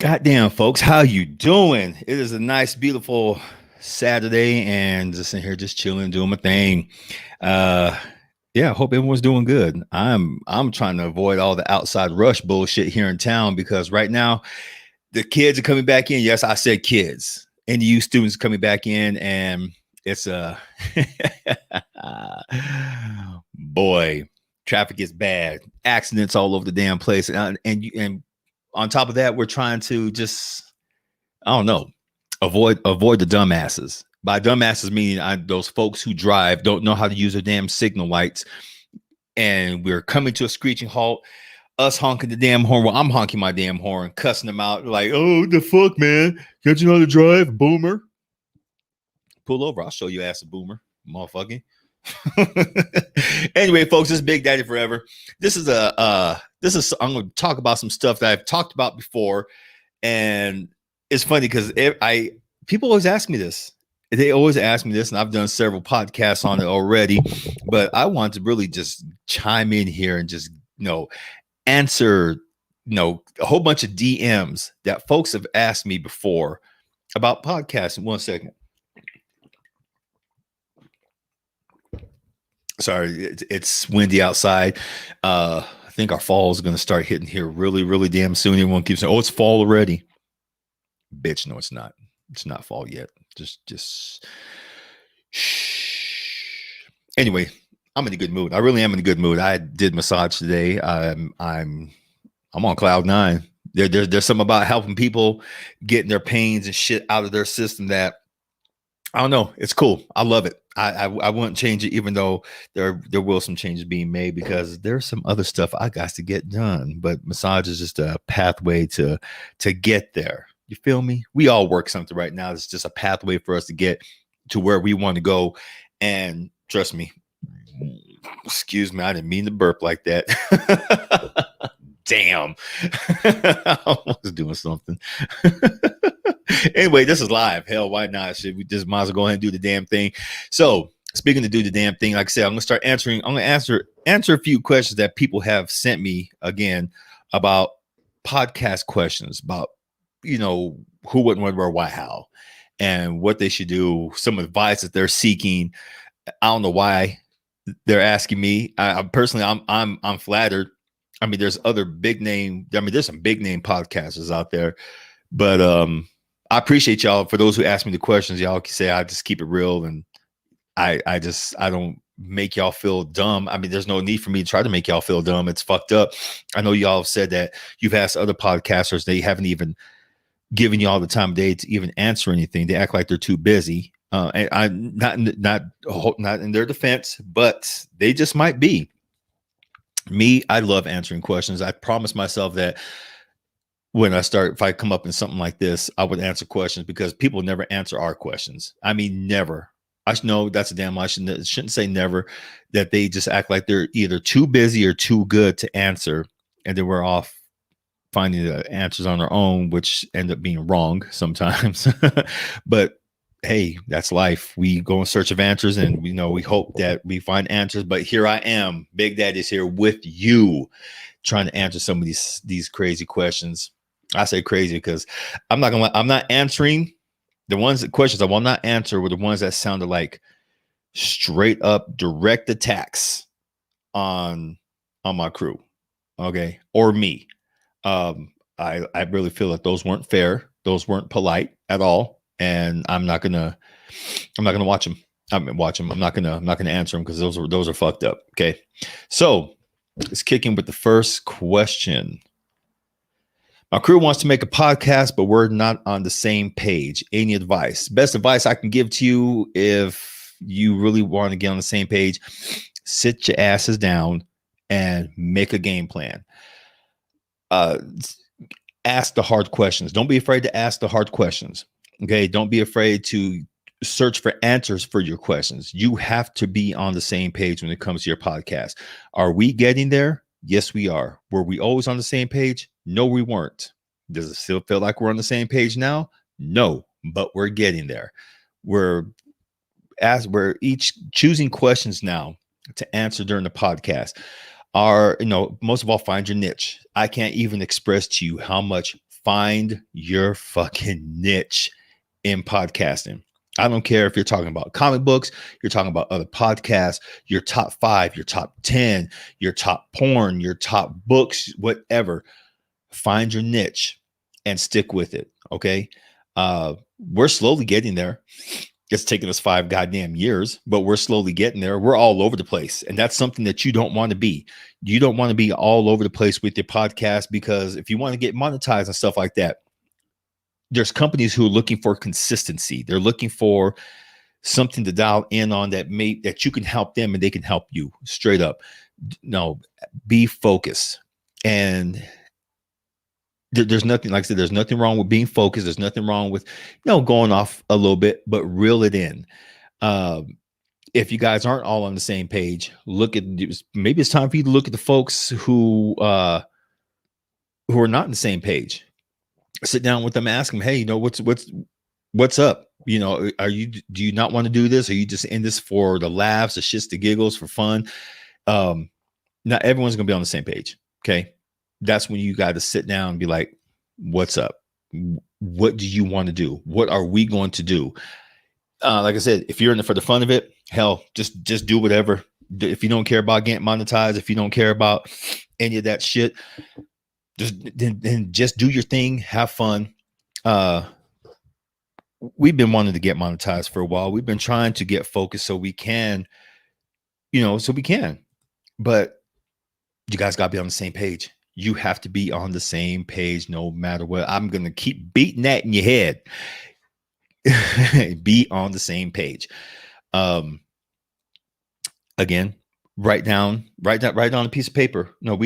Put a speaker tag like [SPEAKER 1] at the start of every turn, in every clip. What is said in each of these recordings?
[SPEAKER 1] Goddamn, folks, how you doing? It is a nice, beautiful Saturday, and just in here, just chilling, doing my thing. Uh, yeah, hope everyone's doing good. I'm trying to avoid all the outside rush bullshit here in town because right now the kids are coming back in. Yes, I said kids, and you students coming back in, and it's boy, traffic is bad, accidents all over the damn place, and on top of that, we're trying to just I don't know. Avoid the dumbasses. By dumbasses meaning those folks who drive don't know how to use their damn signal lights, and we're coming to a screeching halt. Us honking the damn horn. Well, I'm honking my damn horn, cussing them out like, "Oh, the fuck, man! Can't you know how to drive, boomer? Pull over. I'll show you ass a boomer, motherfucking." Anyway, folks, this is Big Daddy Forever. This is I'm going to talk about some stuff that I've talked about before, and it's funny because people always ask me this. They always ask me this, and I've done several podcasts on it already. But I want to really just chime in here and just answer a whole bunch of DMs that folks have asked me before about podcasting. One second. Sorry, it's windy outside. I think our fall is going to start hitting here really, really damn soon. Everyone keeps saying, "Oh, it's fall already." Bitch, no, it's not. It's not fall yet. Just shh. Anyway, I'm in a good mood. I really am in a good mood. I did massage today. I'm on cloud nine. There's something about helping people getting their pains and shit out of their system that I don't know. It's cool. I love it. I wouldn't change it, even though there will some changes being made because there's some other stuff I got to get done. But massage is just a pathway to get there. You feel me? We all work something right now. It's just a pathway for us to get to where we want to go. And trust me, excuse me, I didn't mean to burp like that. Damn. I was doing something. Anyway, this is live. Hell, why not? Should we just might as well go ahead and do the damn thing? So, speaking to do the damn thing, like I said, I'm gonna answer a few questions that people have sent me again about podcast questions about who, what, when, where, why, how, and what they should do, some advice that they're seeking. I don't know why they're asking me. I personally, I'm flattered. I mean, there's other big name. I mean, there's some big name podcasters out there, but I appreciate y'all. For those who ask me the questions, y'all can say I just keep it real, and I don't make y'all feel dumb. I mean, there's no need for me to try to make y'all feel dumb. It's fucked up. I know y'all have said that you've asked other podcasters, they haven't even given you all the time of day to even answer anything. They act like they're too busy. And I'm not in their defense, but they just might be. Me, I love answering questions. I promised myself that if I come up in something like this, I would answer questions because people never answer our questions. I mean, never. I know that's a damn lie. I shouldn't say never, that they just act like they're either too busy or too good to answer. And then we're off finding the answers on our own, which end up being wrong sometimes. But hey, that's life. We go in search of answers, and we hope that we find answers. But here I am, Big Daddy's here with you, trying to answer some of these crazy questions. I say crazy because I'm not answering the questions I will not answer were the ones that sounded like straight up direct attacks on my crew, okay, or me. I really feel that those weren't fair. Those weren't polite at all, and I'm not gonna watch them. I'm not gonna answer them because those are fucked up. Okay, so let's kick in with the first question. My crew wants to make a podcast, but we're not on the same page. Any advice? Best advice I can give to you if you really want to get on the same page, sit your asses down and make a game plan. Ask the hard questions. Don't be afraid to ask the hard questions. Okay. Don't be afraid to search for answers for your questions. You have to be on the same page when it comes to your podcast. Are we getting there? Yes, we are. Were we always on the same page? No, we weren't. Does it still feel like we're on the same page now? No, but we're getting there. We're each choosing questions now to answer during the podcast. Most of all, find your niche. I can't even express to you how much find your fucking niche in podcasting. I don't care if you're talking about comic books, you're talking about other podcasts, your top 5, your top 10, your top porn, your top books, whatever. Find your niche and stick with it. Okay. We're slowly getting there. It's taken us 5 goddamn years, but we're slowly getting there. We're all over the place. And that's something that you don't want to be. You don't want to be all over the place with your podcast, because if you want to get monetized and stuff like that, there's companies who are looking for consistency. They're looking for something to dial in on that you can help them and they can help you straight up. No, be focused. And there's nothing, like I said, there's nothing wrong with being focused. There's nothing wrong with, going off a little bit, but reel it in. If you guys aren't all on the same page, maybe it's time for you to look at the folks who are not on the same page. Sit down with them, ask them, hey, what's up? Do you not want to do this? Are you just in this for the laughs, the shits, the giggles, for fun? Not everyone's going to be on the same page. Okay. That's when you got to sit down and be like, what's up? What do you want to do? What are we going to do? Like I said, if you're in it for the fun of it, hell, just do whatever. If you don't care about getting monetized, if you don't care about any of that shit, just do your thing, have fun. We've been wanting to get monetized for a while. We've been trying to get focused so we can, but you guys got to be on the same page. You have to be on the same page no matter what. I'm going to keep beating that in your head. Be on the same page. Again, write down a piece of paper. No,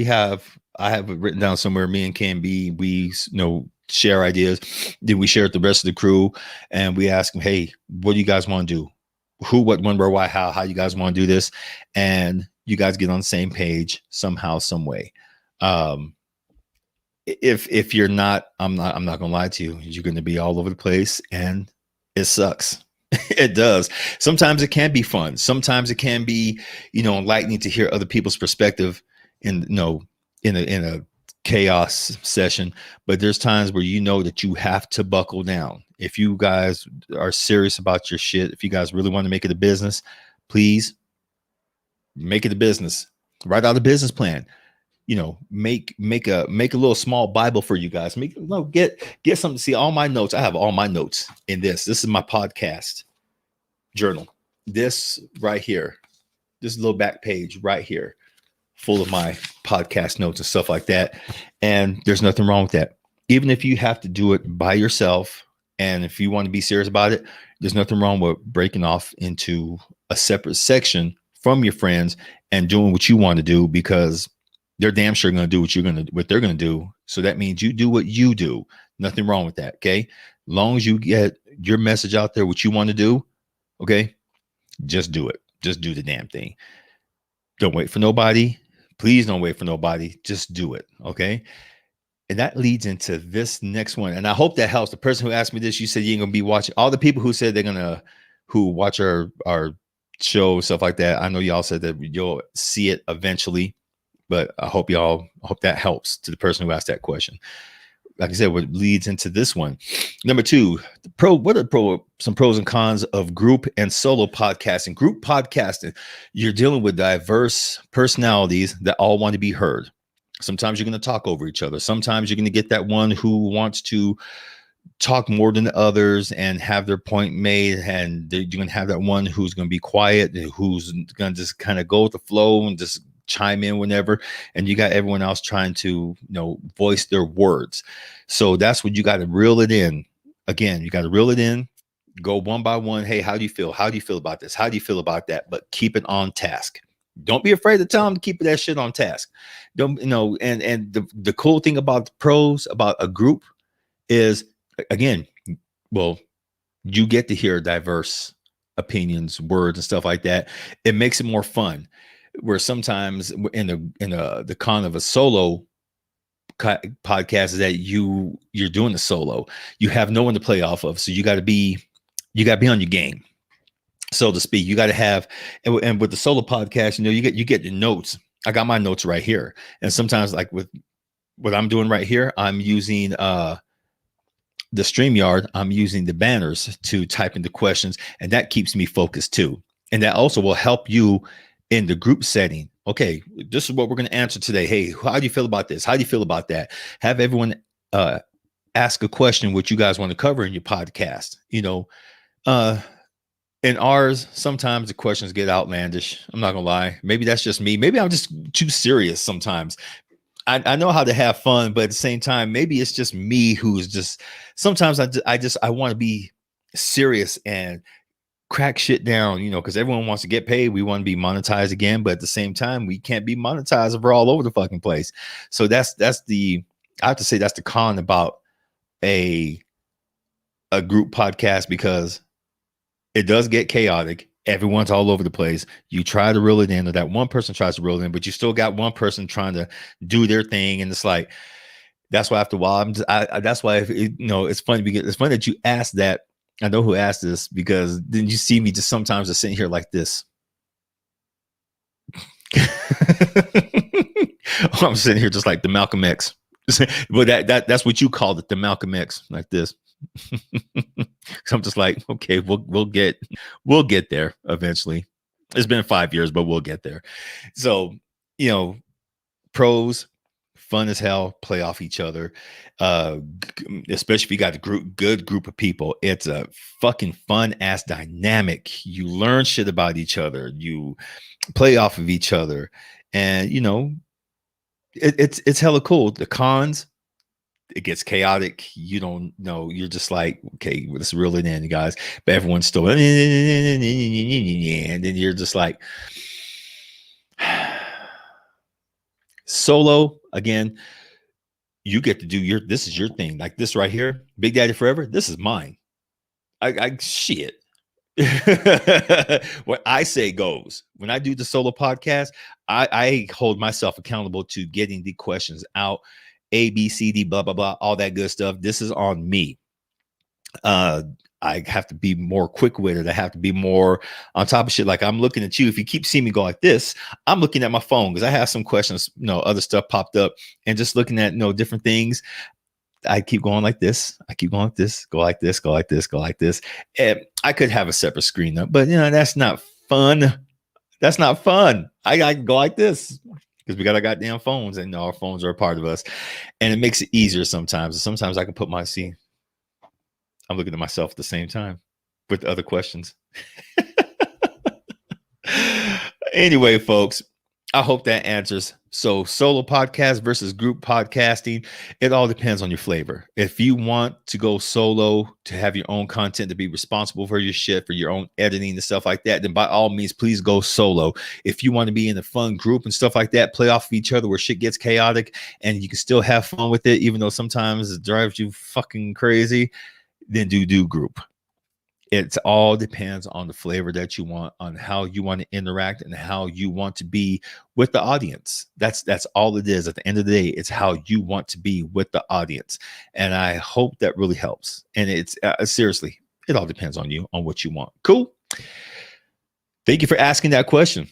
[SPEAKER 1] I have it written down somewhere. Me and KMB, we share ideas. Then we share it with the rest of the crew, and we ask them, hey, what do you guys want to do? Who, what, when, where, why, how you guys want to do this? And you guys get on the same page somehow, some way. If you're not, I'm not gonna lie to you. You're going to be all over the place, and it sucks. It does. Sometimes it can be fun. Sometimes it can be, enlightening to hear other people's perspective in a chaos session. But there's times where that you have to buckle down. If you guys are serious about your shit, if you guys really want to make it a business, please make it a business. Write out a business plan. Make a little small Bible for you guys. Get something to see. All my notes. I have all my notes in this. This is my podcast journal. This right here, this little back page right here, full of my podcast notes and stuff like that. And there's nothing wrong with that. Even if you have to do it by yourself, and if you want to be serious about it, there's nothing wrong with breaking off into a separate section from your friends and doing what you want to do, because they're damn sure going to do what they're going to do. So that means you do what you do. Nothing wrong with that. Okay. As long as you get your message out there, what you want to do. Okay. Just do it. Just do the damn thing. Don't wait for nobody. Please don't wait for nobody. Just do it. Okay. And that leads into this next one. And I hope that helps. The person who asked me this, you said you ain't going to be watching. All the people who said who watch our show, stuff like that. I know y'all said that you'll see it eventually. But I hope that helps to the person who asked that question. Like I said, what leads into this one. Number 2, what are some pros and cons of group and solo podcasting? Group podcasting, you're dealing with diverse personalities that all want to be heard. Sometimes you're going to talk over each other. Sometimes you're going to get that one who wants to talk more than the others and have their point made, and you're going to have that one who's going to be quiet, who's going to just kind of go with the flow and just chime in whenever, and you got everyone else trying to voice their words. So that's what you got to reel it in. Again, you got to reel it in, go one by one. Hey, how do you feel about this? How do you feel about that? But keep it on task. Don't be afraid to tell them to keep that shit on task. And the cool thing about the pros about a group is, again, well, you get to hear diverse opinions, words, and stuff like that. It makes it more fun. Where sometimes in the con of a solo podcast is that you're doing a solo, you have no one to play off of, so you got to be on your game, so to speak. You got to have, and with the solo podcast, you get the notes. I got my notes right here, and sometimes like with what I'm doing right here, I'm using the StreamYard, I'm using the banners to type in the questions, and that keeps me focused too. And that also will help you in the group setting. Okay, this is what we're going to answer today. Hey, how do you feel about this? How do you feel about that? Have everyone uh, ask a question what you guys want to cover in your podcast. Uh, in ours, sometimes the questions get outlandish. I'm not gonna lie. Maybe that's just me. Maybe I'm just too serious sometimes. I know how to have fun, but at the same time, maybe it's just me who's just sometimes I want to be serious and crack shit down, because everyone wants to get paid. We want to be monetized again, but at the same time, we can't be monetized if we're all over the fucking place. So that's the I have to say that's the con about a group podcast, because it does get chaotic. Everyone's all over the place. You try to reel it in, or that one person tries to reel it in, but you still got one person trying to do their thing, and it's like that's why after a while, that's why it's funny because it's funny that you asked that. I know who asked this, because then you see me just sometimes just sitting here like this. I'm sitting here just like the Malcolm X. But that's what you called it, the Malcolm X, like this. So I'm just like, okay, we'll get there eventually. It's been 5 years, but we'll get there. So, pros, fun as hell, play off each other. Especially if you got a good group of people. It's a fucking fun ass dynamic. You learn shit about each other. You play off of each other, and it's hella cool. The cons, it gets chaotic. You don't know. You're just like, okay, let's reel it in, guys. But everyone's still, and then you're just like, solo again. You get to do this is your thing. Like this right here, Big Daddy Forever. This is mine. I shit. What I say goes. When I do the solo podcast, I hold myself accountable to getting the questions out. A, B, C, D, blah, blah, blah, all that good stuff. This is on me. I have to be more quick-witted. I have to be more on top of shit. Like I'm looking at you. If you keep seeing me go like this, I'm looking at my phone because I have some questions, other stuff popped up, and just looking at, different things. I keep going like this. I keep going like this, go like this, go like this, go like this. And I could have a separate screen up, but that's not fun. That's not fun. I can go like this because we got our goddamn phones, and our phones are a part of us, and it makes it easier sometimes. Sometimes I can put I'm looking at myself at the same time with other questions. Anyway, folks, I hope that answers. So solo podcast versus group podcasting, it all depends on your flavor. If you want to go solo, to have your own content, to be responsible for your shit, for your own editing and stuff like that, then by all means, please go solo. If you want to be in a fun group and stuff like that, play off of each other where shit gets chaotic and you can still have fun with it, even though sometimes it drives you fucking crazy, then do group. It all depends on the flavor that you want, on how you want to interact and how you want to be with the audience. That's all it is. At the end of the day, it's how you want to be with the audience. And I hope that really helps. And it's seriously, it all depends on you, on what you want. Cool. Thank you for asking that question.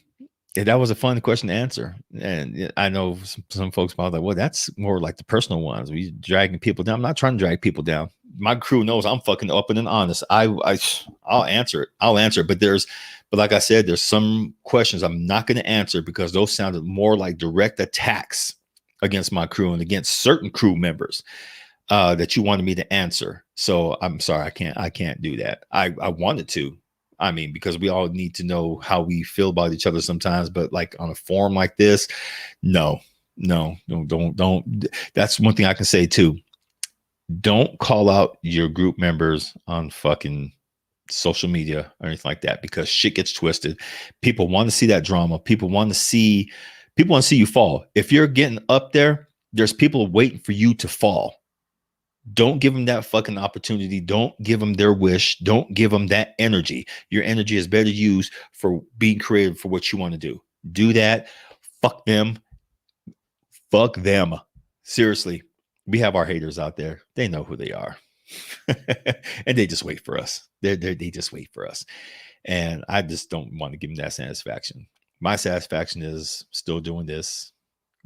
[SPEAKER 1] Yeah, that was a fun question to answer. And I know some folks probably like, well, that's more like the personal ones. We dragging people down. I'm not trying to drag people down. My crew knows I'm fucking open and honest. I'll answer it. I'll answer it. But like I said, there's some questions I'm not going to answer because those sounded more like direct attacks against my crew and against certain crew members that you wanted me to answer. So I'm sorry, I can't do that. I wanted to. I mean, because we all need to know how we feel about each other sometimes, but like on a forum like this, no, don't. That's one thing I can say too. Don't call out your group members on fucking social media or anything like that, because shit gets twisted. People want to see that drama. People want to see you fall. If you're getting up there, there's people waiting for you to fall. Don't give them that fucking opportunity. Don't give them their wish. Don't give them that energy. Your energy is better used for being creative for what you want to do. Do that. Fuck them. Fuck them. Seriously. We have our haters out there. They know who they are. And they just wait for us. They just wait for us. And I just don't want to give them that satisfaction. My satisfaction is still doing this,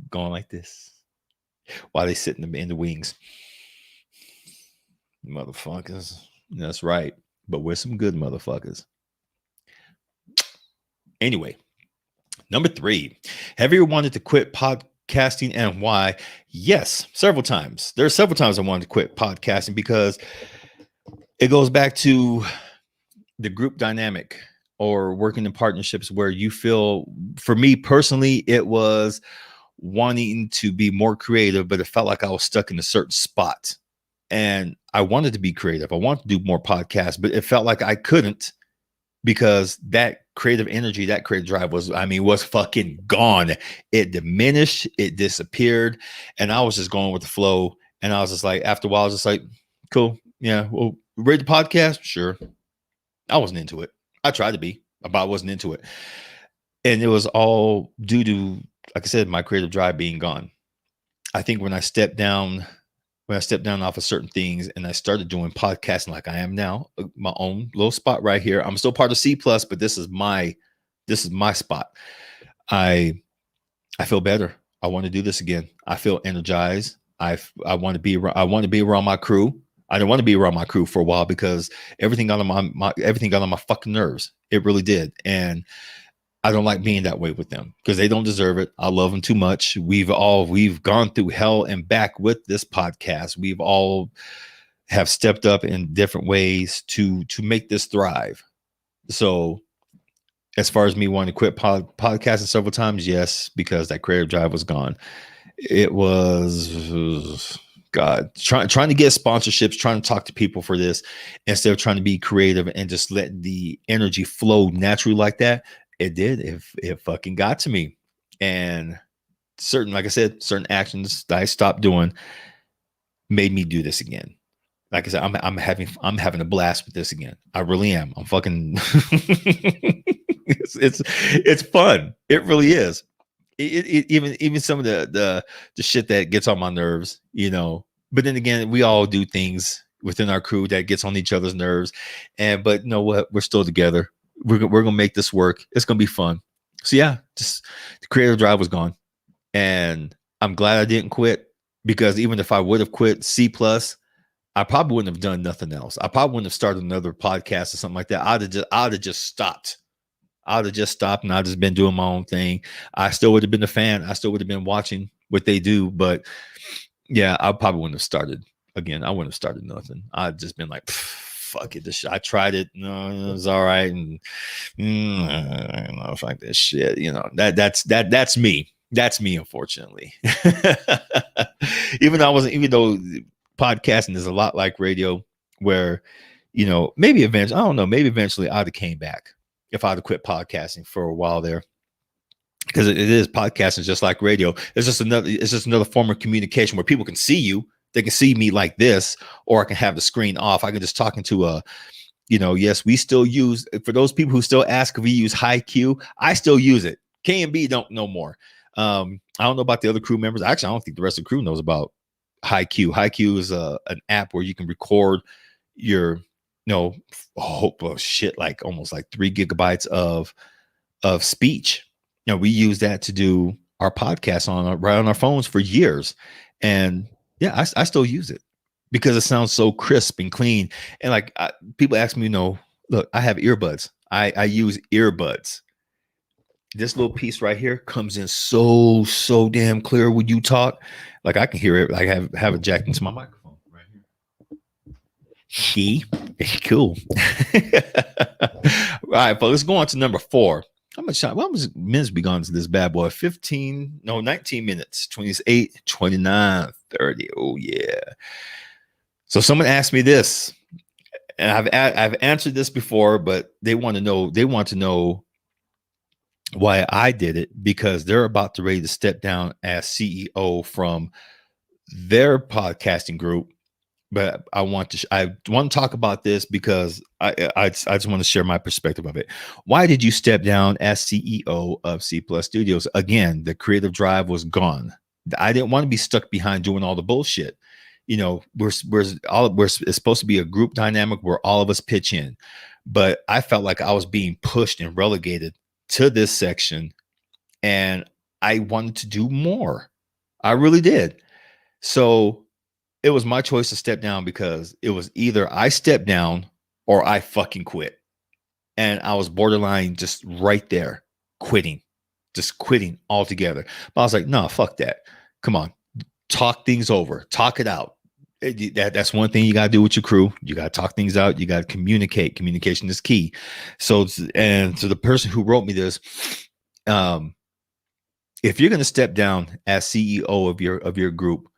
[SPEAKER 1] going like this. while they sit in the wings. Motherfuckers. That's right. But we're some good motherfuckers. Anyway, number 3. Have you ever wanted to quit podcasting and why? Yes, several times. There are several times I wanted to quit podcasting because it goes back to the group dynamic or working in partnerships where you feel, for me personally, it was wanting to be more creative, but it felt like I was stuck in a certain spot. And I wanted to be creative. I wanted to do more podcasts, but it felt like I couldn't because that creative energy, that creative drive was fucking gone. It diminished, it disappeared, and I was just going with the flow. And I was just like, after a while, I was just like, cool. Yeah. Well, read the podcast. Sure. I wasn't into it. I tried to be, but I wasn't into it. And it was all due to, like I said, my creative drive being gone. I think when I stepped down off of certain things and I started doing podcasting like I am now, my own little spot right here. I'm still part of C plus, but this is my spot. I feel better. I want to do this again. I feel energized. I want to be around my crew. I didn't want to be around my crew for a while because everything got on my fucking nerves. It really did. And I don't like being that way with them because they don't deserve it. I love them too much. We've gone through hell and back with this podcast. We've all have stepped up in different ways to make this thrive. So as far as me wanting to quit podcasting several times, yes, because that creative drive was gone. It was God trying to get sponsorships, trying to talk to people for this instead of trying to be creative and just let the energy flow naturally like that. It did. It fucking got to me. And like I said, certain actions that I stopped doing made me do this again. Like I said, I'm having a blast with this again. I really am. I'm fucking it's fun. It really is. Even some of the shit that gets on my nerves, but then again, we all do things within our crew that gets on each other's nerves. But you know what? We're still together. We're gonna make this work. It's gonna be fun. So yeah, just the creative drive was gone, and I'm glad I didn't quit because even if I would have quit C plus, I probably wouldn't have done nothing else. I probably wouldn't have started another podcast or something like that. I'd have just stopped. I'd have just stopped and I'd just been doing my own thing. I still would have been a fan. I still would have been watching what they do. But yeah, I probably wouldn't have started again. I wouldn't have started nothing. I'd just been like, fuck it. I tried it. No, it was all right. And I don't know, fuck this shit. That's me. That's me, unfortunately. Even though podcasting is a lot like radio where, maybe eventually I'd have came back if I'd have quit podcasting for a while there. Because it is podcasting just like radio. It's just another form of communication where people can see you. They can see me like this, or I can have the screen off. I can just talk into yes, we still use, for those people who still ask if we use HiQ, I still use it. K&B don't know more. I don't know about the other crew members. Actually, I don't think the rest of the crew knows about HiQ. HiQ is an app where you can record your, like almost like 3 gigabytes of speech. We use that to do our podcast right on our phones for years. And yeah, I still use it because it sounds so crisp and clean. And like people ask me, look, I have earbuds. I use earbuds. This little piece right here comes in so damn clear when you talk. Like I can hear it. Like have it jacked into my microphone right here. See, it's cool. All right, but let's go on to number 4. How much minutes be gone to this bad boy? 19 minutes, 28, 29, 30. Oh yeah. So someone asked me this, and I've answered this before, but they want to know why I did it, because they're about to ready to step down as CEO from their podcasting group. But I want to talk about this because I just want to share my perspective of it. Why did you step down as CEO of C Plus Studios? Again, the creative drive was gone. I didn't want to be stuck behind doing all the bullshit. It's supposed to be a group dynamic where all of us pitch in, but I felt like I was being pushed and relegated to this section, and I wanted to do more. I really did. So it was my choice to step down because it was either I step down or I fucking quit. And I was borderline just right there, quitting, just quitting altogether. But I was like, no, fuck that. Come on, talk things over, talk it out. That's one thing you got to do with your crew. You got to talk things out. You got to communicate. Communication is key. So, and so the person who wrote me this, if you're going to step down as CEO of your group,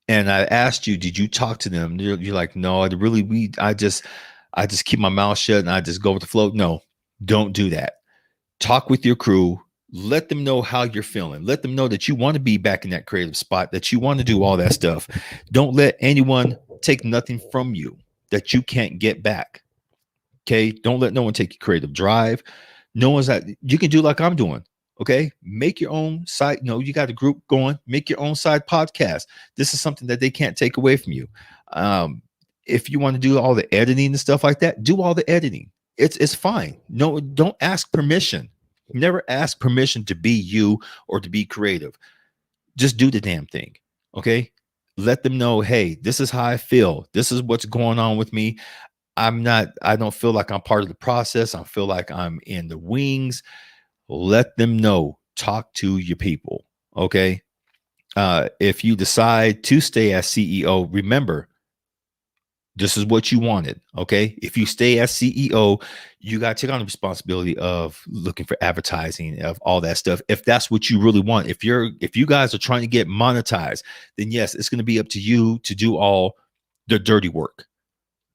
[SPEAKER 1] and I asked you, did you talk to them? You're like, no, I just keep my mouth shut and I just go with the flow. No, don't do that. Talk with your crew. Let them know how you're feeling. Let them know that you want to be back in that creative spot, that you want to do all that stuff. Don't let anyone take nothing from you that you can't get back. Okay. Don't let no one take your creative drive. No one's that you can do like I'm doing. Okay. Make your own side. You got a group going, make your own side podcast. This is something that they can't take away from you. If you want to do all the editing and stuff like that, do all the editing. It's fine. No, don't ask permission. Never ask permission to be you or to be creative. Just do the damn thing. Okay. Let them know, hey, this is how I feel. This is what's going on with me. I don't feel like I'm part of the process. I feel like I'm in the wings. Let them know. Talk to your people. Okay. If you decide to stay as CEO, remember, this is what you wanted. Okay. If you stay as CEO, you got to take on the responsibility of looking for advertising, of all that stuff. If that's what you really want, if you guys are trying to get monetized, then yes, it's going to be up to you to do all the dirty work.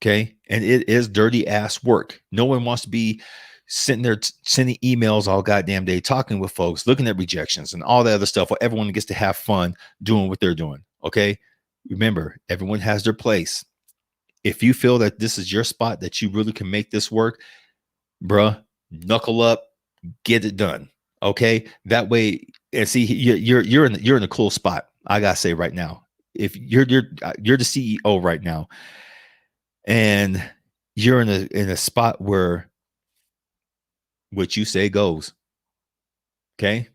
[SPEAKER 1] Okay. And it is dirty ass work. No one wants to be sitting there sending emails all goddamn day, talking with folks, looking at rejections and all that other stuff while everyone gets to have fun doing what they're doing. Okay. Remember, everyone has their place. If you feel that this is your spot, that you really can make this work, bruh, knuckle up, get it done. Okay. That way, and see, you're in a cool spot. I gotta say right now, if you're the CEO right now, and you're in a spot where what you say goes. Okay.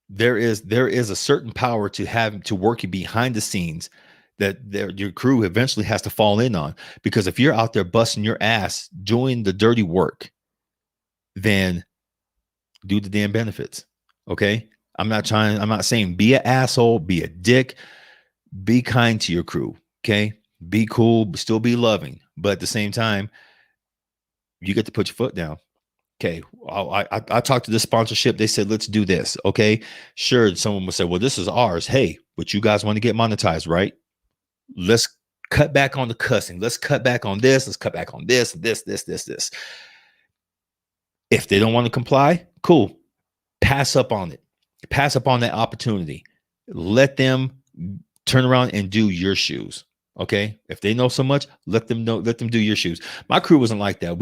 [SPEAKER 1] There is a certain power to having to working behind the scenes that your crew eventually has to fall in on. Because if you're out there busting your ass doing the dirty work, then do the damn benefits. Okay. I'm not saying be an asshole, be a dick, be kind to your crew. Okay. Be cool, still be loving. But at the same time, you get to put your foot down. Okay, I talked to this sponsorship. They said, let's do this. Okay, sure. Someone would say, well, this is ours. Hey, but you guys want to get monetized, right? Let's cut back on the cussing. Let's cut back on this. Let's cut back on this. If they don't want to comply, cool. Pass up on it. Pass up on that opportunity. Let them turn around and do your shoes. Okay. If they know so much, let them do your shoes. My crew wasn't like that.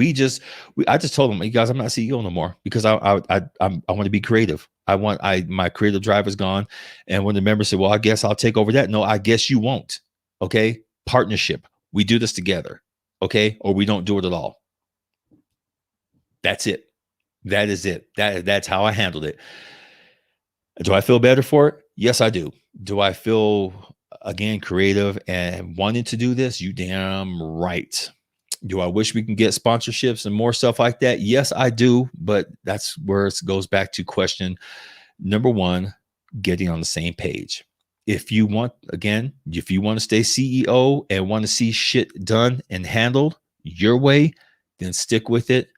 [SPEAKER 1] I just told them, you guys, I'm not CEO no more because I want to be creative. My creative drive is gone. And when the members said, well, I guess I'll take over that. No, I guess you won't. Okay. Partnership. We do this together. Okay. Or we don't do it at all. That's it. That is it. That's how I handled it. Do I feel better for it? Yes, I do. Do I feel, again, creative and wanting to do this? You damn right. Do I wish we can get sponsorships and more stuff like that? Yes, I do. But that's where it goes back to question number one, getting on the same page. If you want to stay CEO and want to see shit done and handled your way, then stick with it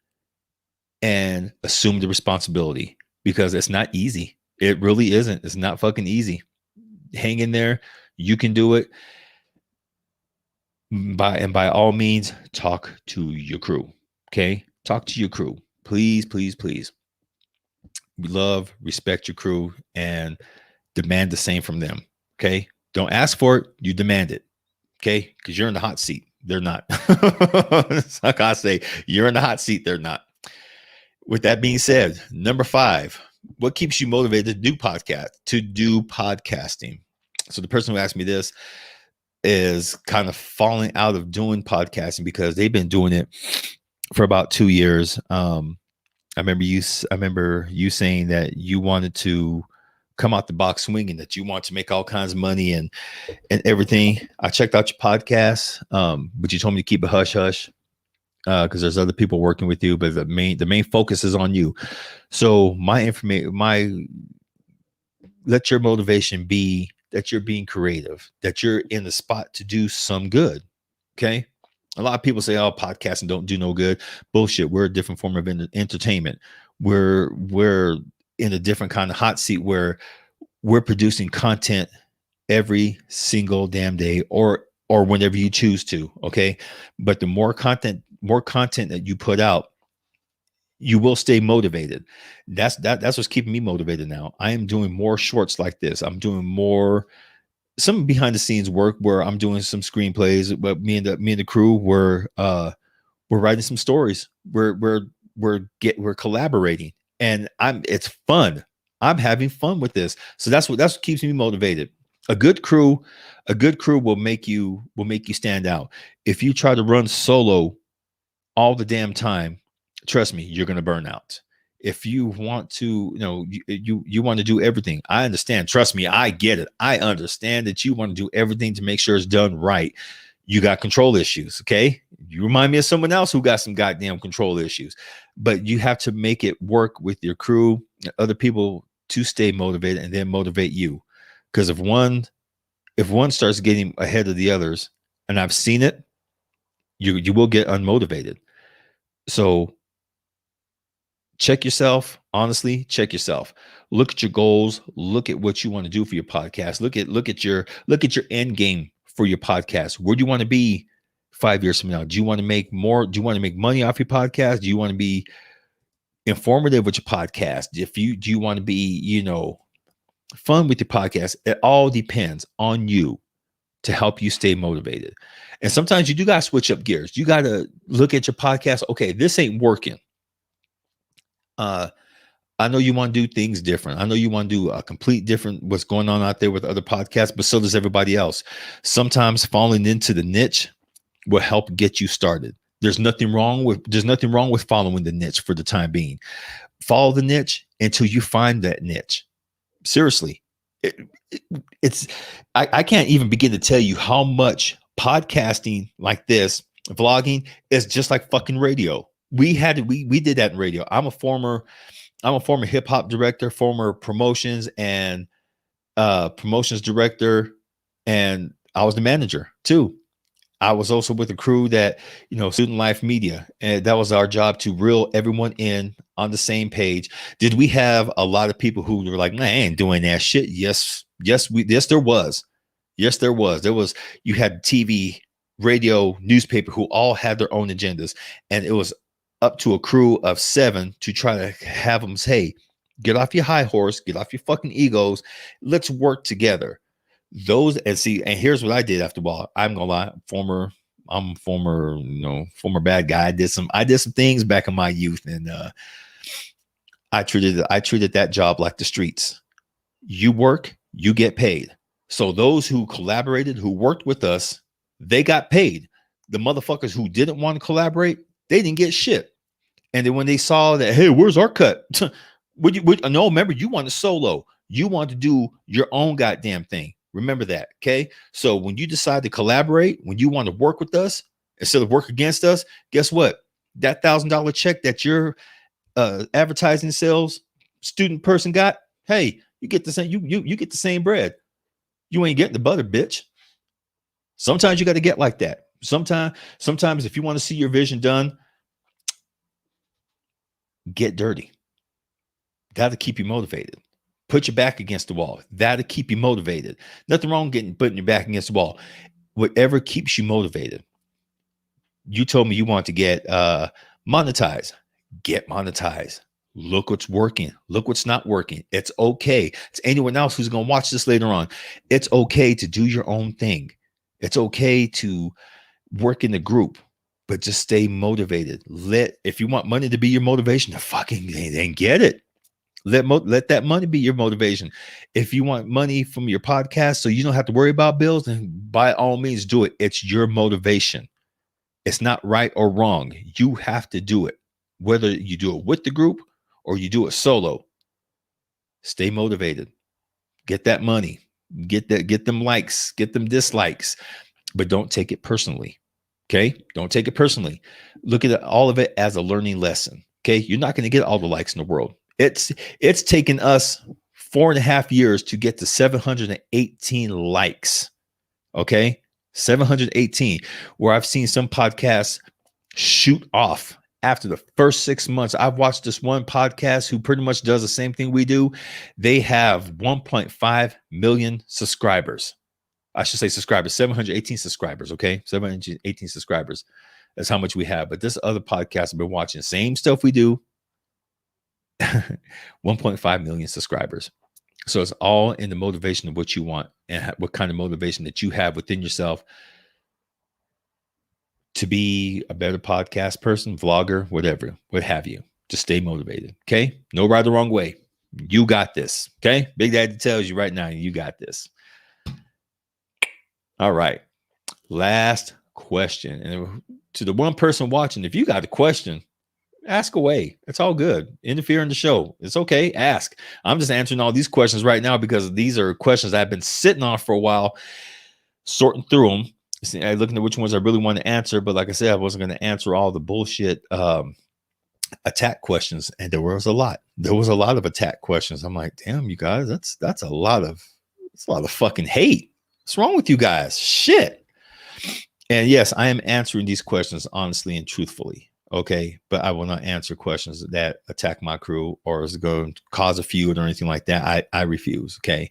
[SPEAKER 1] and assume the responsibility, because it's not easy. It really isn't. It's not fucking easy. Hang in there. You can do it. By all means, talk to your crew. Okay? Talk to your crew. Please, please, please. Love, respect your crew, and demand the same from them. Okay? Don't ask for it. You demand it. Okay? Because you're in the hot seat. They're not. It's like I say, you're in the hot seat. They're not. With that being said, number 5, what keeps you motivated to do podcasting? So the person who asked me this is kind of falling out of doing podcasting because they've been doing it for about 2 years. I remember you saying that you wanted to come out the box swinging, that you want to make all kinds of money and everything. I checked out your podcast, but you told me to keep it hush hush because there's other people working with you, but the main focus is on you. So let your motivation be that you're being creative, that you're in the spot to do some good. Okay. A lot of people say, oh, podcasting don't do no good. Bullshit. We're a different form of entertainment. We're in a different kind of hot seat where we're producing content every single damn day or whenever you choose to. Okay. But the more content that you put out, you will stay motivated. That's what's keeping me motivated now. I am doing more shorts like this. I'm doing more some behind the scenes work where I'm doing some screenplays, but me and the crew we're writing some stories. We're collaborating, and it's fun. I'm having fun with this. So that's what keeps me motivated. A good crew will make you stand out. If you try to run solo all the damn time, trust me, you're going to burn out. If you want to, you want to do everything. I understand. Trust me, I get it. I understand that you want to do everything to make sure it's done right. You got control issues, okay? You remind me of someone else who got some goddamn control issues. But you have to make it work with your crew and other people to stay motivated and then motivate you. Because if one starts getting ahead of the others, and I've seen it, you will get unmotivated. So check yourself. Honestly, check yourself. Look at your goals. Look at what you want to do for your podcast. Look at your end game for your podcast. Where do you want to be 5 years from now? Do you want to make more? Do you want to make money off your podcast? Do you want to be informative with your podcast? Do you want to be, fun with your podcast? It all depends on you to help you stay motivated. And sometimes you do got to switch up gears. You got to look at your podcast. Okay, this ain't working. I know you want to do things different. I know you want to do a complete different what's going on out there with other podcasts, but so does everybody else. Sometimes falling into the niche will help get you started. There's nothing wrong with following the niche for the time being. Follow the niche until you find that niche. Seriously. I can't even begin to tell you how much podcasting like this, vlogging, is just like fucking radio. We did that in radio. I'm a former hip hop director, former promotions director, and I was the manager too. I was also with a crew that, Student Life Media, and that was our job to reel everyone in on the same page. Did we have a lot of people who were like, "Man, I ain't doing that shit"? Yes, there was. Yes, there was. You had TV, radio, newspaper who all had their own agendas, and it was up to a crew of 7 to try to have them say, "Hey, get off your high horse, get off your fucking egos. Let's work together." And here's what I did after a while. I'm gonna lie, I'm a former bad guy. I did some things back in my youth, and I treated that job like the streets. You work, you get paid. So those who collaborated, who worked with us, they got paid. The motherfuckers who didn't want to collaborate, they didn't get shit. And then when they saw that, hey, where's our cut? No, remember, you want to solo. You want to do your own goddamn thing. Remember that, okay? So when you decide to collaborate, when you want to work with us instead of work against us, guess what? That $1,000 check that your advertising sales student person got, hey, you get the same. You get the same bread. You ain't getting the butter, bitch. Sometimes you got to get like that. Sometimes if you want to see your vision done, get dirty. That'll keep you motivated. Put your back against the wall. That'll keep you motivated. Nothing wrong putting your back against the wall. Whatever keeps you motivated. You told me you want to get monetized. Get monetized. Look what's working. Look what's not working. It's okay. It's anyone else who's going to watch this later on. It's okay to do your own thing. It's okay to work in a group, but just stay motivated. If you want money to be your motivation, then get it. Let that money be your motivation. If you want money from your podcast so you don't have to worry about bills, then by all means do it. It's your motivation. It's not right or wrong. You have to do it. Whether you do it with the group or you do it solo, stay motivated. get that money, get them likes, get them dislikes, but don't take it personally. Okay. Don't take it personally. Look at all of it as a learning lesson. Okay. You're not going to get all the likes in the world. It's taken us 4.5 years to get to 718 likes. Okay. 718, where I've seen some podcasts shoot off after the first 6 months. I've watched this one podcast who pretty much does the same thing we do. They have 1.5 million subscribers. I should say subscribers, 718 subscribers. Okay. 718 subscribers. That's how much we have. But this other podcast I've been watching, same stuff we do. 1.5 million subscribers. So it's all in the motivation of what you want and what kind of motivation that you have within yourself to be a better podcast person, vlogger, whatever, what have you. Just stay motivated. Okay. No right or wrong way. You got this. Okay. Big Daddy tells you right now, you got this. All right. Last question. And to the one person watching, if you got a question, ask away. It's all good. Interfere in the show. It's okay. Ask. I'm just answering all these questions right now because these are questions I've been sitting on for a while, sorting through them, looking at which ones I really want to answer. But like I said, I wasn't going to answer all the bullshit attack questions. And there was a lot. There was a lot of attack questions. I'm like, damn, you guys, that's a lot of fucking hate. What's wrong with you guys? Shit. And yes, I am answering these questions honestly and truthfully. Okay, but I will not answer questions that attack my crew or is going to cause a feud or anything like that. I refuse. Okay,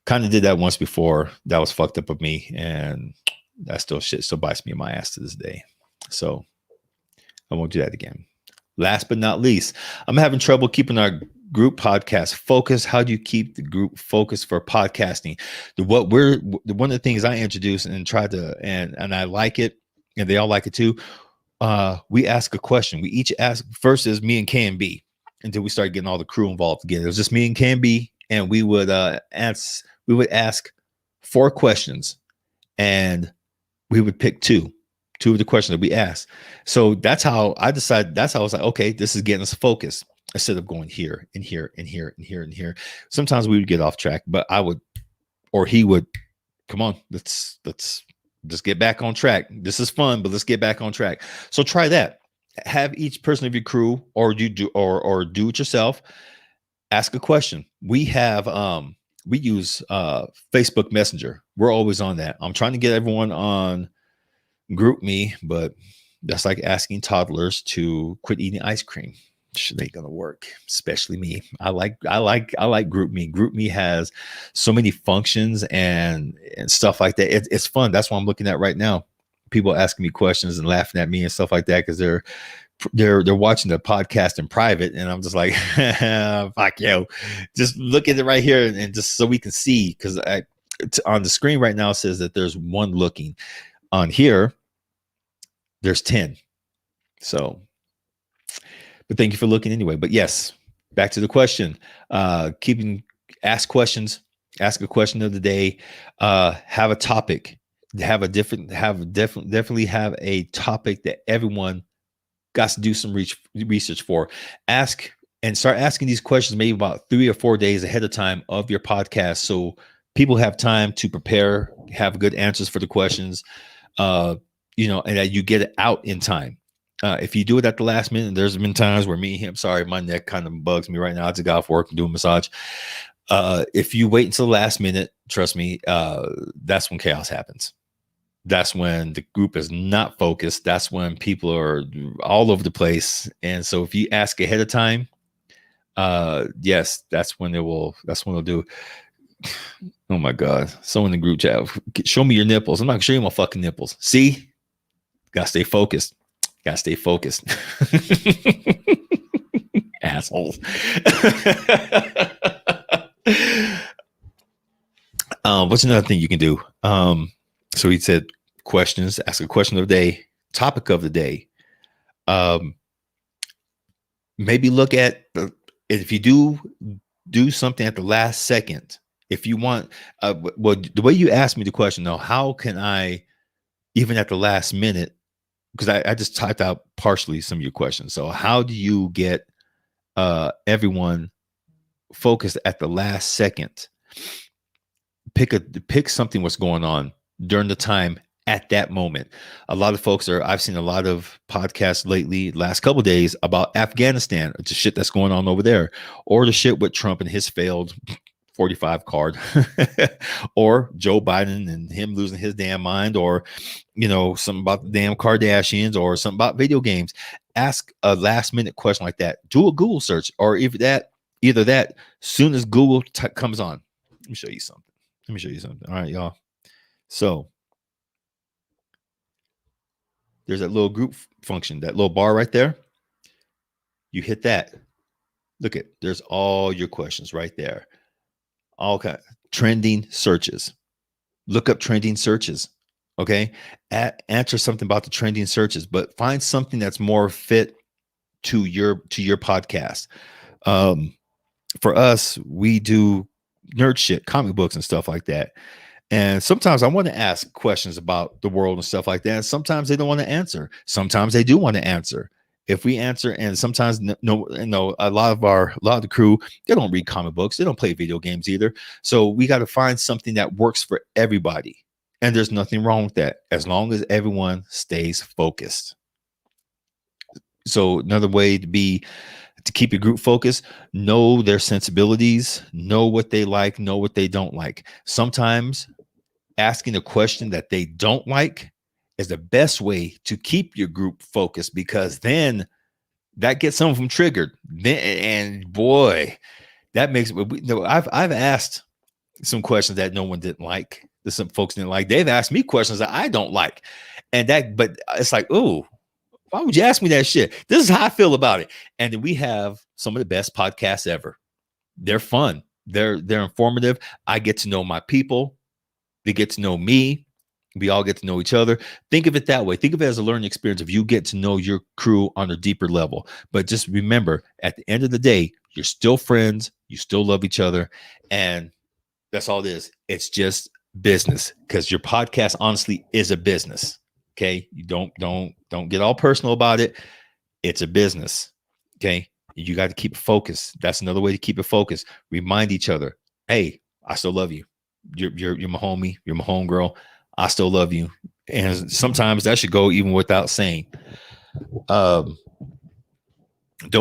[SPEAKER 1] kind of did that once before. That was fucked up of me, and that still bites me in my ass to this day. So I won't do that again. Last but not least, I'm having trouble keeping our group podcast focused. How do you keep the group focused for podcasting? One of the things I introduced and tried to, and I like it, and they all like it too. We ask a question. We each ask. First is me and K and B until we started getting all the crew involved again. It was just me and K and B, and we would ask 4 questions, and we would pick two of the questions that we asked. So that's how I decided. That's how I was like, okay, this is getting us focused instead of going here and here and here and here and here. Sometimes we would get off track, but I would, or he would, come on, let's just get back on track. This is fun, but let's get back on track. So try that. Have each person of your crew, or do it yourself, ask a question. We have we use Facebook Messenger. We're always on that. I'm trying to get everyone on GroupMe, but that's like asking toddlers to quit eating ice cream. It ain't gonna work, especially me. I like GroupMe. GroupMe has so many functions and stuff like that. It's fun. That's what I'm looking at right now. People asking me questions and laughing at me and stuff like that because they're watching the podcast in private, and I'm just like, fuck yo, just look at it right here and just so we can see, because on the screen right now it says that there's 1 looking. On here, there's 10. So. But thank you for looking anyway. But yes, back to the question. Ask questions. Ask a question of the day. Have a topic. Definitely have a topic that everyone got to do some research for. Ask and start asking these questions maybe about 3 or 4 days ahead of time of your podcast, so people have time to prepare, have good answers for the questions. And that you get it out in time. If you do it at the last minute, there's been times where sorry, my neck kind of bugs me right now. I just got off work and do a massage. If you wait until the last minute, trust me, that's when chaos happens. That's when the group is not focused. That's when people are all over the place. And so if you ask ahead of time, yes, that's when they'll do. Oh my God. Someone in the group chat, show me your nipples. I'm not gonna show you my fucking nipples. See? Gotta stay focused. Assholes. What's another thing you can do? So he said questions, ask a question of the day, topic of the day. Maybe look at if you do something at the last second. If you want, the way you asked me the question, though, how can I, even at the last minute, because I just typed out partially some of your questions. So how do you get everyone focused at the last second? Pick something what's going on during the time at that moment. A lot of folks I've seen a lot of podcasts lately, last couple of days, about Afghanistan, the shit that's going on over there, or the shit with Trump and his failed 45 card, or Joe Biden and him losing his damn mind, or something about the damn Kardashians, or something about video games. Ask a last minute question like that. Do a Google search, or either that soon as Google comes on. Let me show you something. All right, y'all. So there's that little group function, that little bar right there. You hit that. Look at, there's all your questions right there. All kind trending searches. Look up trending searches. Okay. Answer something about the trending searches, but find something that's more fit to your podcast. For us, we do nerd shit, comic books and stuff like that. And sometimes I want to ask questions about the world and stuff like that. And sometimes they don't want to answer. Sometimes they do want to answer. If we answer, and sometimes a lot of the crew, they don't read comic books, they don't play video games either. So we got to find something that works for everybody. And there's nothing wrong with that, as long as everyone stays focused. So another way to keep your group focused, know their sensibilities, know what they like, know what they don't like. Sometimes asking a question that they don't like is the best way to keep your group focused, because then that gets some of them triggered. And boy, that makes I've asked some questions that no one didn't like, that some folks didn't like. They've asked me questions that I don't like. But it's like, oh, why would you ask me that shit? This is how I feel about it. And then we have some of the best podcasts ever. They're fun. They're informative. I get to know my people. They get to know me. We all get to know each other. Think of it that way. Think of it as a learning experience if you get to know your crew on a deeper level. But just remember, at the end of the day, you're still friends. You still love each other. And that's all it is. It's just business, because your podcast honestly is a business. Okay. You don't get all personal about it. It's a business. Okay. You got to keep it focused. That's another way to keep it focused. Remind each other, hey, I still love you. You're my homie. You're my homegirl. I still love you. And sometimes that should go even without saying. Don't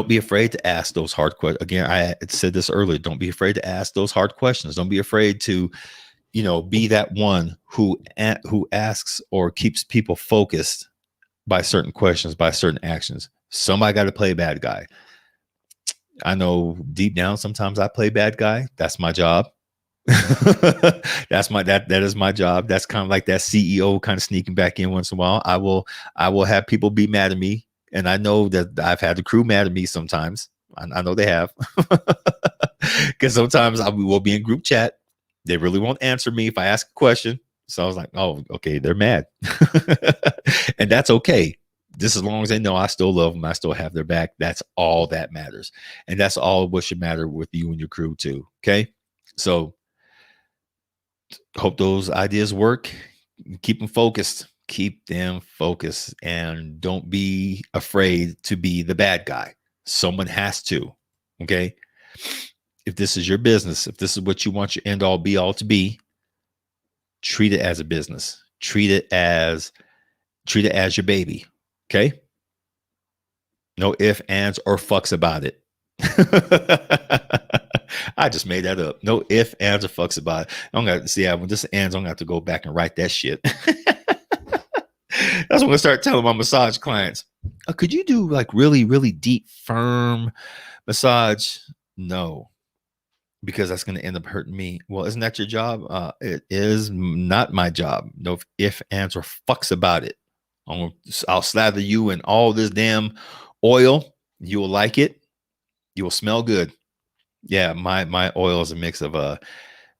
[SPEAKER 1] be afraid to ask those hard questions. Again, I said this earlier. Don't be afraid to ask those hard questions. Don't be afraid to, be that one who asks or keeps people focused by certain questions, by certain actions. Somebody got to play bad guy. I know deep down, sometimes I play bad guy. That's my job. that is my job. That's kind of like that CEO kind of sneaking back in once in a while. I will have people be mad at me, and I know that I've had the crew mad at me sometimes. I know they have, because sometimes we will be in group chat. They really won't answer me if I ask a question. So I was like, oh, okay, they're mad. And that's okay. Just as long as they know I still love them, I still have their back. That's all that matters. And that's all what should matter with you and your crew too. Okay. So hope those ideas work. Keep them focused. Keep them focused. And don't be afraid to be the bad guy. Someone has to. Okay. If this is your business, if this is what you want your end all be all to be, treat it as a business. Treat it as your baby. Okay. No ifs, ands, or fucks about it. I just made that up. No ifs, ands, or fucks about it. I'm gonna see when this ends, I'm gonna have to go back and write that shit. That's what I'm gonna start telling my massage clients. Could you do like really, really deep, firm massage? No, because that's gonna end up hurting me. Well, isn't that your job? It is not my job. No ifs, ands, or fucks about it. I'll slather you in all this damn oil. You will like it. You will smell good. Yeah, my oil is a mix of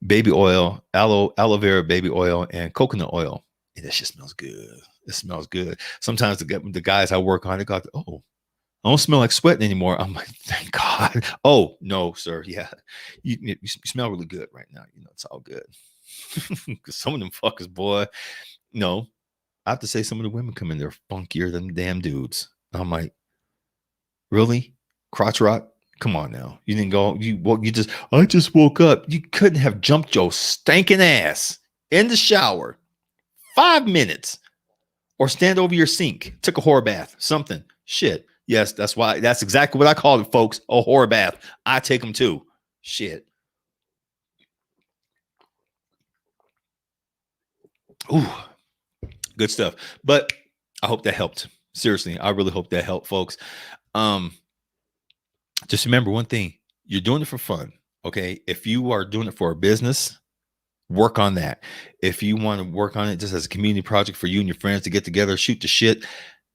[SPEAKER 1] baby oil, aloe vera baby oil, and coconut oil. And that shit smells good. It smells good. Sometimes the guys I work on, they got, oh, I don't smell like sweating anymore. I'm like, thank God. Oh, no, sir. Yeah. You smell really good right now. It's all good. Because some of them fuckers, boy, no. I have to say some of the women come in there funkier than the damn dudes. I'm like, really? Crotch rock? Come on now. You didn't go, I just woke up. You couldn't have jumped your stinking ass in the shower 5 minutes or stand over your sink, took a whore bath, something. Shit. Yes, that's exactly what I call it, folks. A whore bath. I take them too. Shit. Ooh, good stuff. But I hope that helped. Seriously, I really hope that helped, folks. Um, just remember one thing: you're doing it for fun. Okay. If you are doing it for a business, work on that. If you want to work on it just as a community project for you and your friends to get together, shoot the shit,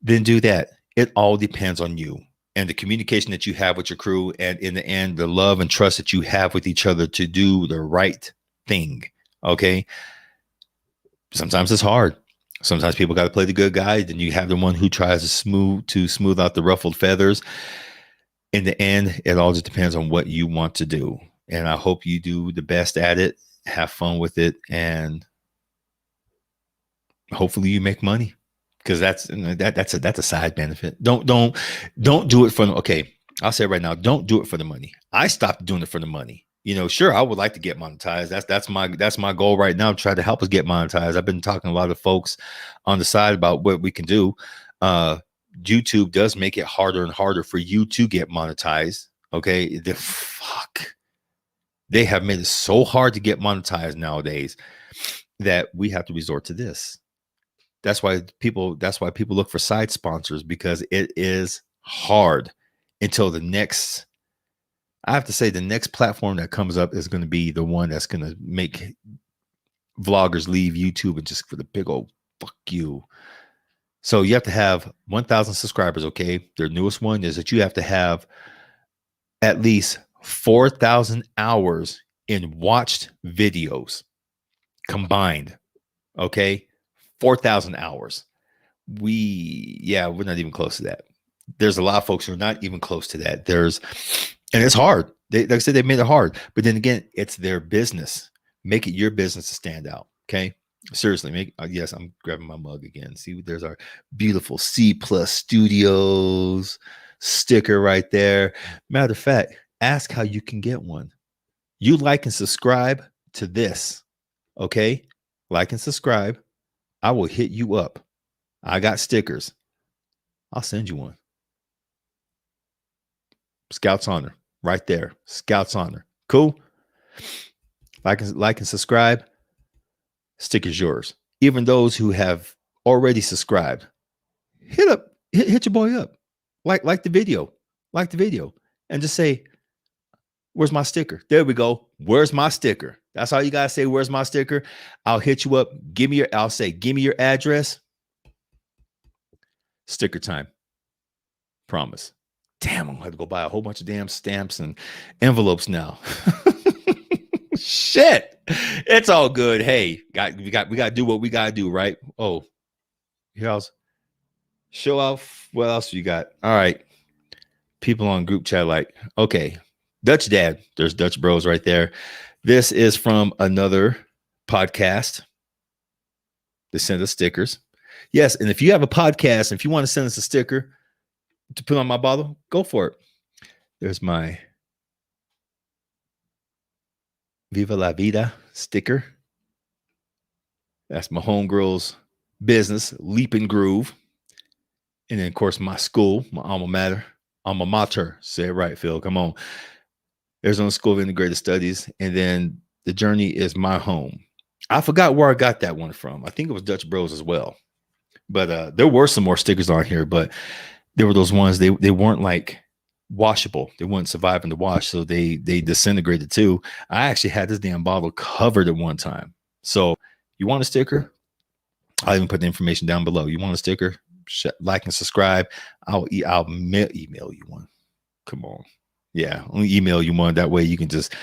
[SPEAKER 1] then do that. It all depends on you and the communication that you have with your crew. And in the end, the love and trust that you have with each other to do the right thing. Okay. Sometimes it's hard. Sometimes people got to play the good guy. Then you have the one who tries to smooth out the ruffled feathers. In the end, it all just depends on what you want to do. And I hope you do the best at it, have fun with it, and hopefully you make money, because that's a side benefit. Don't do it for, okay, I'll say it right now, don't do it for the money. I stopped doing it for the money. Sure, I would like to get monetized. That's my goal right now, try to help us get monetized. I've been talking to a lot of folks on the side about what we can do. YouTube does make it harder and harder for you to get monetized. Okay, they have made it so hard to get monetized nowadays that we have to resort to this. That's why people look for side sponsors, because it is hard until I have to say, the next platform that comes up is going to be the one that's going to make vloggers leave YouTube and just for the big old fuck you. So you have to have 1,000 subscribers. Okay. Their newest one is that you have to have at least 4,000 hours in watched videos combined. Okay. 4,000 hours. We're not even close to that. There's a lot of folks who are not even close to that. And it's hard. Like I said, they made it hard, but then again, it's their business. Make it your business to stand out. Okay. Seriously, yes, I'm grabbing my mug again. See, there's our beautiful C+ Studios sticker right there. Matter of fact, ask how you can get one. You like and subscribe to this. Okay. Like and subscribe. I will hit you up. I got stickers. I'll send you one. Scouts Honor right there. Scouts Honor. Cool. Like and subscribe. Sticker's yours. Even those who have already subscribed, hit your boy up. Like the video. Like the video. And just say, where's my sticker? There we go. Where's my sticker? That's all you gotta say. Where's my sticker? I'll hit you up. Give me your address. Sticker time. Promise. Damn, I'm gonna have to go buy a whole bunch of damn stamps and envelopes now. Shit. It's all good. Hey, we gotta do what we gotta do, right? Oh, here else. Show off. What else you got? All right. People on group chat like, okay, Dutch Dad. There's Dutch Bros right there. This is from another podcast. They send us stickers. Yes, and if you have a podcast, if you want to send us a sticker to put on my bottle, go for it. There's my Viva la Vida sticker. That's my homegirl's business, Leap and Groove. And then, of course, my school, my alma mater. Say it right, Phil. Come on. Arizona School of Integrated Studies. And then The Journey is My Home. I forgot where I got that one from. I think it was Dutch Bros as well. But there were some more stickers on here, but there were those ones, they weren't like washable. They wouldn't survive in the wash, so they disintegrated too. I actually had this damn bottle covered at one time. So you want a sticker? I'll even put the information down below. You want a sticker? Like and subscribe. I'll email you one. Come on. Yeah, I'll email you one. That way you can just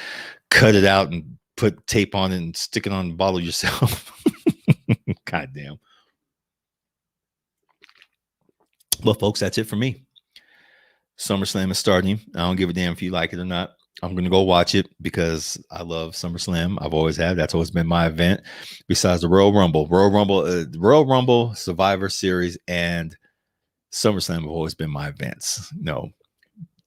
[SPEAKER 1] cut it out and put tape on it and stick it on the bottle yourself. God damn. Well, folks, that's it for me. SummerSlam is starting. I don't give a damn if you like it or not. I'm going to go watch it because I love SummerSlam. I've always had. That's always been my event. Besides the Royal Rumble, Survivor Series, and SummerSlam have always been my events. No,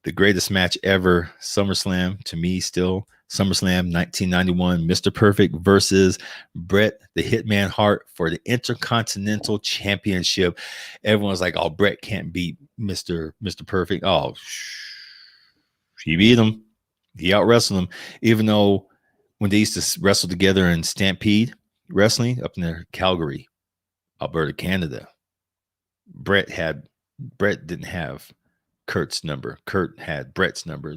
[SPEAKER 1] The greatest match ever, SummerSlam, to me still. SummerSlam 1991, Mr. Perfect versus Bret the Hitman Hart for the Intercontinental Championship. Everyone's like, oh, Bret can't beat Mr. Perfect. Oh, he beat him. He out wrestled him. Even though when they used to wrestle together in Stampede Wrestling up in Calgary, Alberta, Canada, Bret didn't have Kurt's number. Kurt had Bret's number.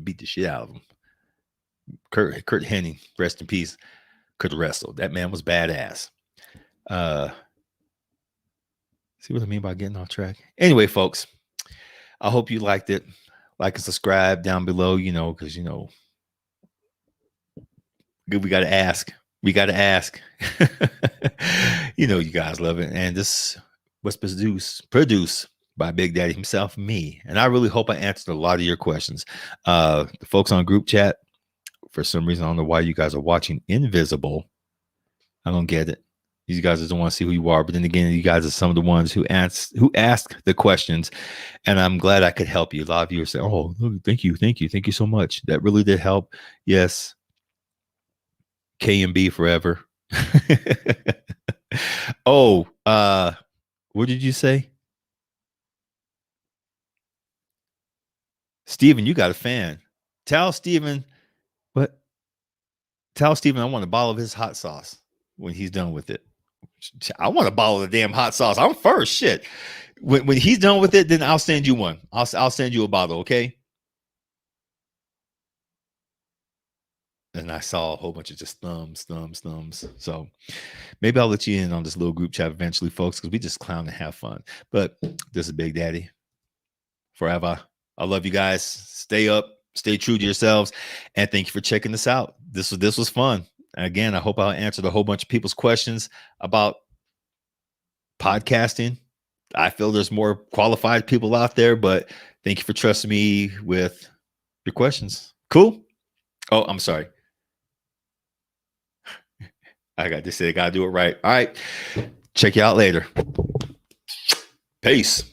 [SPEAKER 1] Beat the shit out of him. Kurt Hennig, rest in peace, could wrestle. That man was badass. See what I mean by getting off track? Anyway, folks, I hope you liked it. Like and subscribe down below, because, we got to ask. We got to ask. You guys love it. And this was produced by Big Daddy himself, me. And I really hope I answered a lot of your questions. The folks on group chat, for some reason, I don't know why you guys are watching invisible. I don't get it. These guys just don't want to see who you are. But then again, you guys are some of the ones who ask the questions. And I'm glad I could help you. A lot of you are saying, oh, thank you so much. That really did help. Yes. K and B forever. Oh, what did you say? Steven, you got a fan. Tell Steven I want a bottle of his hot sauce when he's done with it. I want a bottle of the damn hot sauce. I'm first. Shit. When he's done with it, then I'll send you one. I'll send you a bottle, okay? And I saw a whole bunch of just thumbs. So maybe I'll let you in on this little group chat eventually, folks, because we just clown and have fun. But this is Big Daddy forever. I love you guys. Stay up, stay true to yourselves, and thank you for checking this out. This was fun. Again, I hope I answered a whole bunch of people's questions about podcasting. I feel there's more qualified people out there, but thank you for trusting me with your questions. Cool. Oh, I'm sorry. I got to say, I got to do it right. All right. Check you out later. Peace.